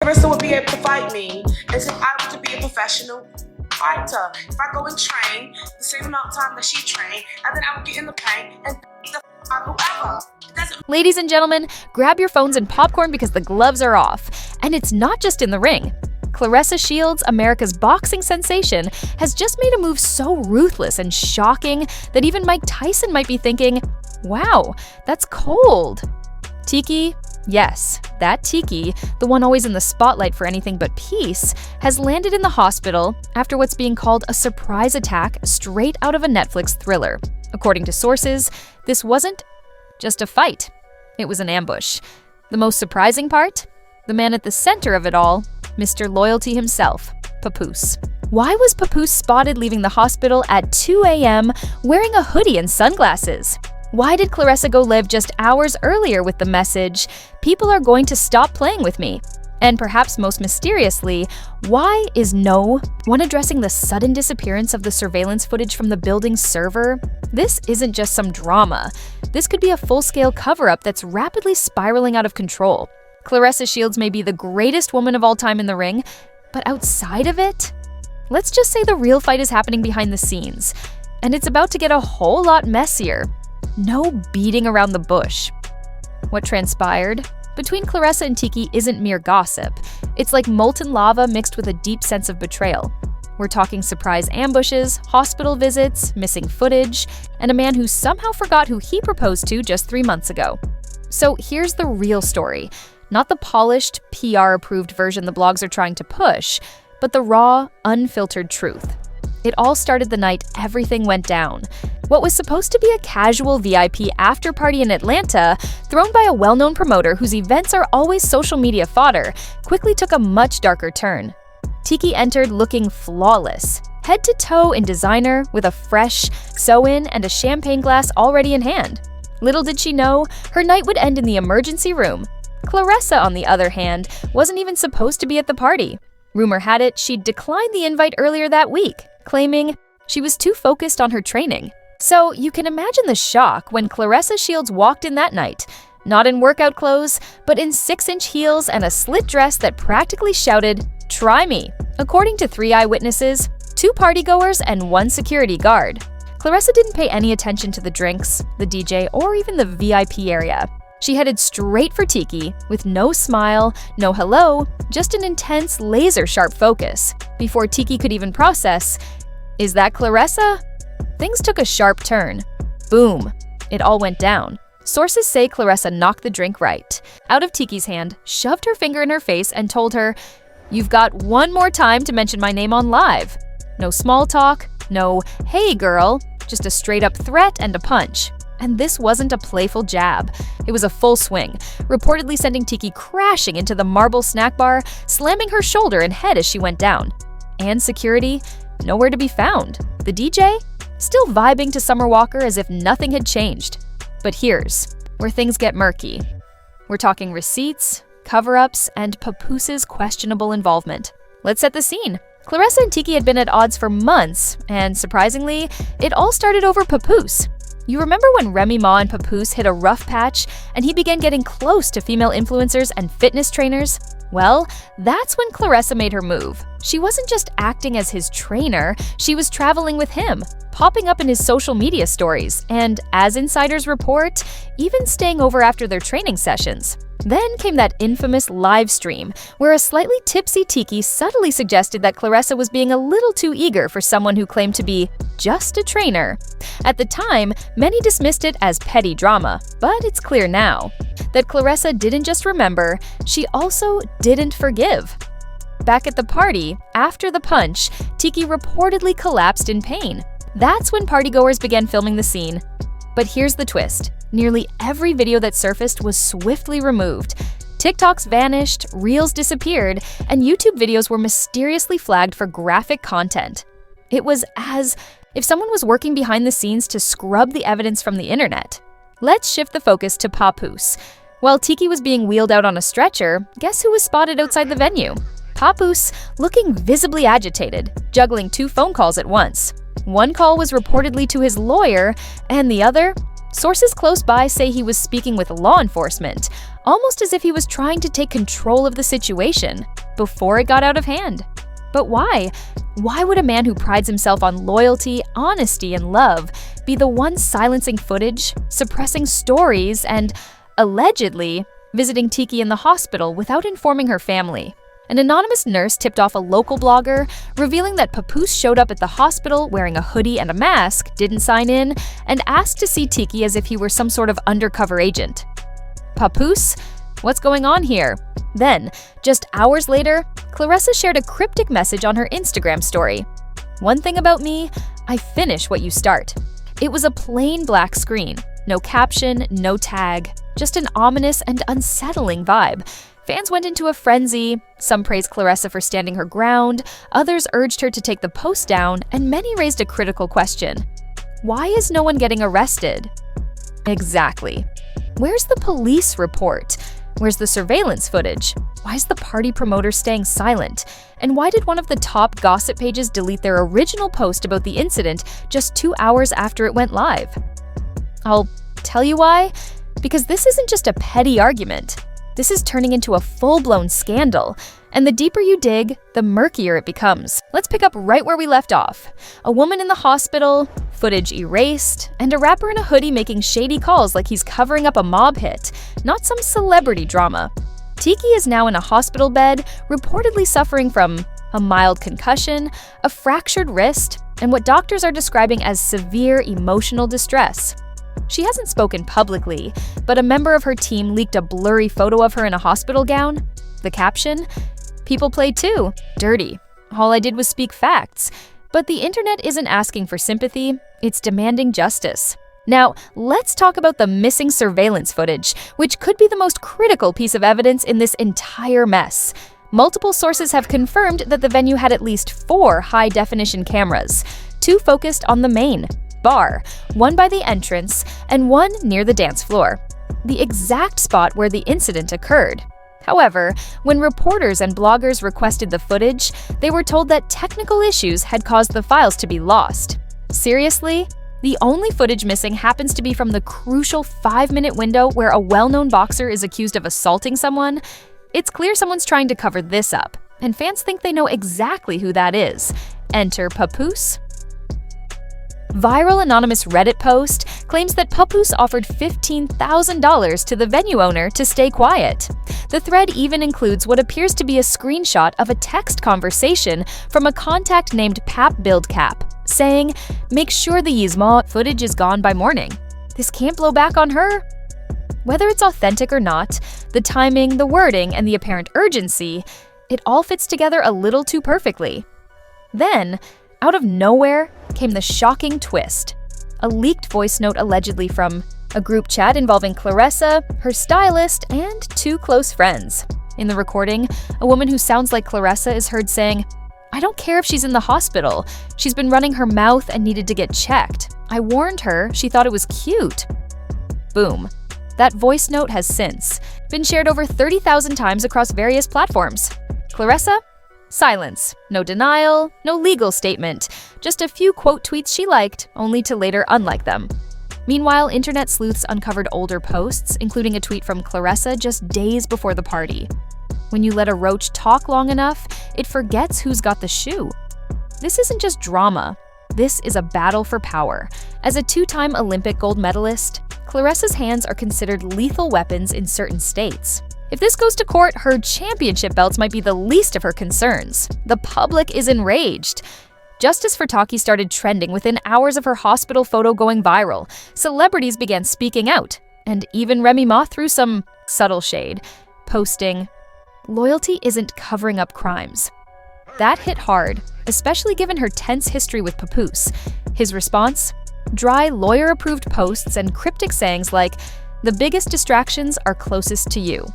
Claressa would be able to fight me as if I were to be a professional fighter. If I go and train the same amount of time that she trained, and then I would get in the paint and the whoever. Ladies and gentlemen, grab your phones and popcorn because the gloves are off. And it's not just in the ring. Claressa Shields, America's boxing sensation, has just made a move so ruthless and shocking that even Mike Tyson might be thinking, wow, that's cold. Tiki, yes, that Tiki, the one always in the spotlight for anything but peace, has landed in the hospital after what's being called a surprise attack straight out of a Netflix thriller. According to sources, this wasn't just a fight. It was an ambush. The most surprising part? The man at the center of it all, Mr. Loyalty himself, Papoose. Why was Papoose spotted leaving the hospital at 2 a.m. wearing a hoodie and sunglasses? Why did Claressa go live just hours earlier with the message, "People are going to stop playing with me"? And perhaps most mysteriously, why is no one addressing the sudden disappearance of the surveillance footage from the building's server? This isn't just some drama. This could be a full-scale cover-up that's rapidly spiraling out of control. Claressa Shields may be the greatest woman of all time in the ring, but outside of it? Let's just say the real fight is happening behind the scenes, and it's about to get a whole lot messier. No beating around the bush. What transpired between Claressa and Tiki isn't mere gossip. It's like molten lava mixed with a deep sense of betrayal. We're talking surprise ambushes, hospital visits, missing footage, and a man who somehow forgot who he proposed to just 3 months ago. So here's the real story. Not the polished, PR-approved version the blogs are trying to push, but the raw, unfiltered truth. It all started the night everything went down. What was supposed to be a casual VIP after-party in Atlanta, thrown by a well-known promoter whose events are always social media fodder, quickly took a much darker turn. Tiki entered looking flawless, head to toe in designer, with a fresh sew-in and a champagne glass already in hand. Little did she know, her night would end in the emergency room. Claressa, on the other hand, wasn't even supposed to be at the party. Rumor had it she'd declined the invite earlier that week, claiming she was too focused on her training. So you can imagine the shock when Claressa Shields walked in that night, not in workout clothes, but in 6-inch heels and a slit dress that practically shouted, "Try me." According to 3 eyewitnesses, 2 partygoers and 1 security guard. Claressa didn't pay any attention to the drinks, the DJ, or even the VIP area. She headed straight for Tiki, with no smile, no hello, just an intense, laser-sharp focus. Before Tiki could even process, "Is that Claressa?" Things took a sharp turn. Boom. It all went down. Sources say Claressa knocked the drink right out of Tiki's hand, shoved her finger in her face, and told her, "You've got one more time to mention my name on live." No small talk, no, "Hey girl," just a straight-up threat and a punch. And this wasn't a playful jab. It was a full swing, reportedly sending Tiki crashing into the marble snack bar, slamming her shoulder and head as she went down. And security? Nowhere to be found. The DJ? Still vibing to Summer Walker as if nothing had changed. But here's where things get murky. We're talking receipts, cover-ups, and Papoose's questionable involvement. Let's set the scene. Claressa and Tiki had been at odds for months, and surprisingly, it all started over Papoose. You remember when Remy Ma and Papoose hit a rough patch and he began getting close to female influencers and fitness trainers? Well, that's when Claressa made her move. She wasn't just acting as his trainer, she was traveling with him, popping up in his social media stories, and, as insiders report, even staying over after their training sessions. Then came that infamous live stream, where a slightly tipsy Tiki subtly suggested that Claressa was being a little too eager for someone who claimed to be just a trainer. At the time, many dismissed it as petty drama, but it's clear now that Claressa didn't just remember, she also didn't forgive. Back at the party, after the punch, Tiki reportedly collapsed in pain. That's when partygoers began filming the scene. But here's the twist. Nearly every video that surfaced was swiftly removed. TikToks vanished, Reels disappeared, and YouTube videos were mysteriously flagged for graphic content. It was as if someone was working behind the scenes to scrub the evidence from the internet. Let's shift the focus to Papoose. While Tiki was being wheeled out on a stretcher, guess who was spotted outside the venue? Papoose, looking visibly agitated, juggling 2 phone calls at once. One call was reportedly to his lawyer, and the other Sources close by say he was speaking with law enforcement, almost as if he was trying to take control of the situation before it got out of hand. But why? Why would a man who prides himself on loyalty, honesty, and love be the one silencing footage, suppressing stories, and allegedly visiting Tesehki in the hospital without informing her family? An anonymous nurse tipped off a local blogger, revealing that Papoose showed up at the hospital wearing a hoodie and a mask, didn't sign in, and asked to see Tesehki as if he were some sort of undercover agent. Papoose? What's going on here? Then, just hours later, Claressa shared a cryptic message on her Instagram story. "One thing about me, I finish what you start." It was a plain black screen. No caption, no tag, just an ominous and unsettling vibe. Fans went into a frenzy. Some praised Claressa for standing her ground, others urged her to take the post down, and many raised a critical question. Why is no one getting arrested? Exactly. Where's the police report? Where's the surveillance footage? Why is the party promoter staying silent? And why did one of the top gossip pages delete their original post about the incident just 2 hours after it went live? I'll tell you why. Because this isn't just a petty argument. This is turning into a full-blown scandal. And the deeper you dig, the murkier it becomes. Let's pick up right where we left off. A woman in the hospital, footage erased, and a rapper in a hoodie making shady calls like he's covering up a mob hit, not some celebrity drama. Tesehki is now in a hospital bed, reportedly suffering from a mild concussion, a fractured wrist, and what doctors are describing as severe emotional distress. She hasn't spoken publicly, but a member of her team leaked a blurry photo of her in a hospital gown. The caption? "People play too. Dirty. All I did was speak facts." But the internet isn't asking for sympathy, it's demanding justice. Now, let's talk about the missing surveillance footage, which could be the most critical piece of evidence in this entire mess. Multiple sources have confirmed that the venue had at least 4 high-definition cameras, 2 focused on the main bar, 1 by the entrance, and 1 near the dance floor, the exact spot where the incident occurred. However, when reporters and bloggers requested the footage, they were told that technical issues had caused the files to be lost. Seriously? The only footage missing happens to be from the crucial 5-minute window where a well-known boxer is accused of assaulting someone? It's clear someone's trying to cover this up, and fans think they know exactly who that is. Enter Papoose. Viral anonymous Reddit post claims that Papoose offered $15,000 to the venue owner to stay quiet. The thread even includes what appears to be a screenshot of a text conversation from a contact named PapBuildCap, saying, "Make sure the Yzma footage is gone by morning. This can't blow back on her." Whether it's authentic or not, the timing, the wording, and the apparent urgency, it all fits together a little too perfectly. Then, out of nowhere, came the shocking twist. A leaked voice note allegedly from a group chat involving Claressa, her stylist, and 2 close friends. In the recording, a woman who sounds like Claressa is heard saying, "I don't care if she's in the hospital. She's been running her mouth and needed to get checked. I warned her, she thought it was cute." Boom. That voice note has since been shared over 30,000 times across various platforms. Claressa? Silence. No denial, no legal statement. Just a few quote tweets she liked, only to later unlike them. Meanwhile, internet sleuths uncovered older posts, including a tweet from Claressa just days before the party. When you let a roach talk long enough, it forgets who's got the shoe. This isn't just drama. This is a battle for power. As a 2-time Olympic gold medalist, Claressa's hands are considered lethal weapons in certain states. If this goes to court, her championship belts might be the least of her concerns. The public is enraged. Justice for Tesehki started trending within hours of her hospital photo going viral. Celebrities began speaking out, and even Remy Ma threw some subtle shade, posting, "Loyalty isn't covering up crimes." That hit hard, especially given her tense history with Papoose. His response? Dry, lawyer-approved posts and cryptic sayings like, "The biggest distractions are closest to you."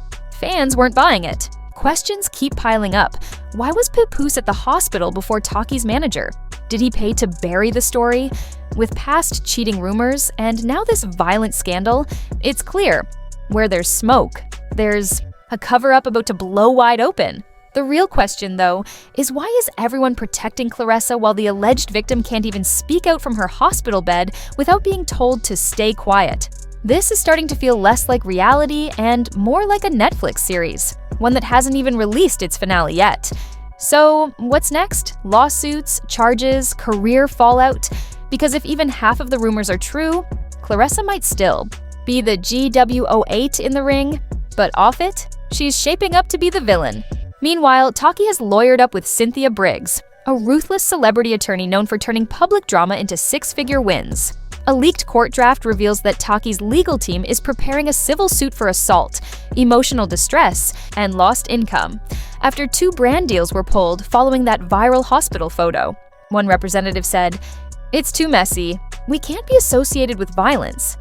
Fans weren't buying it. Questions keep piling up. Why was Papoose at the hospital before Tesehki's manager? Did he pay to bury the story? With past cheating rumors and now this violent scandal, it's clear, where there's smoke, there's a cover-up about to blow wide open. The real question, though, is why is everyone protecting Claressa while the alleged victim can't even speak out from her hospital bed without being told to stay quiet? This is starting to feel less like reality and more like a Netflix series, one that hasn't even released its finale yet. So, what's next? Lawsuits, charges, career fallout? Because if even half of the rumors are true, Claressa might still be the GWO8 in the ring, but off it, she's shaping up to be the villain. Meanwhile, Taki has lawyered up with Cynthia Briggs, a ruthless celebrity attorney known for turning public drama into six-figure wins. A leaked court draft reveals that Taki's legal team is preparing a civil suit for assault, emotional distress, and lost income, after 2 brand deals were pulled following that viral hospital photo. One representative said, "It's too messy. We can't be associated with violence."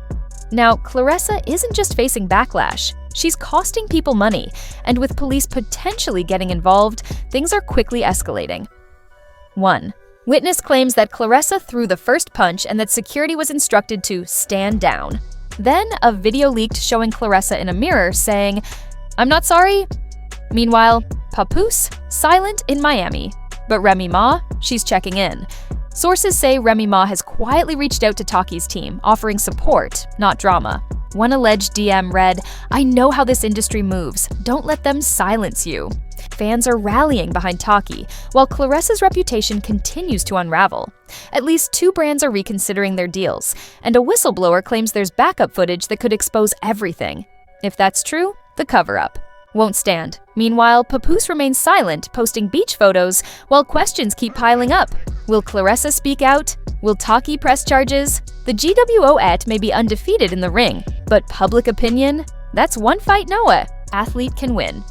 Now, Claressa isn't just facing backlash. She's costing people money, and with police potentially getting involved, things are quickly escalating. 1. Witness claims that Claressa threw the first punch and that security was instructed to stand down. Then, a video leaked showing Claressa in a mirror saying, "I'm not sorry." Meanwhile, Papoose, silent in Miami. But Remy Ma, she's checking in. Sources say Remy Ma has quietly reached out to Taki's team, offering support, not drama. One alleged DM read, "I know how this industry moves. Don't let them silence you." Fans are rallying behind Taki, while Claressa's reputation continues to unravel. At least 2 brands are reconsidering their deals, and a whistleblower claims there's backup footage that could expose everything. If that's true, the cover-up won't stand. Meanwhile, Papoose remains silent, posting beach photos, while questions keep piling up. Will Claressa speak out? Will Taki press charges? The GWO8 may be undefeated in the ring, but public opinion? That's one fight Noah athlete can win.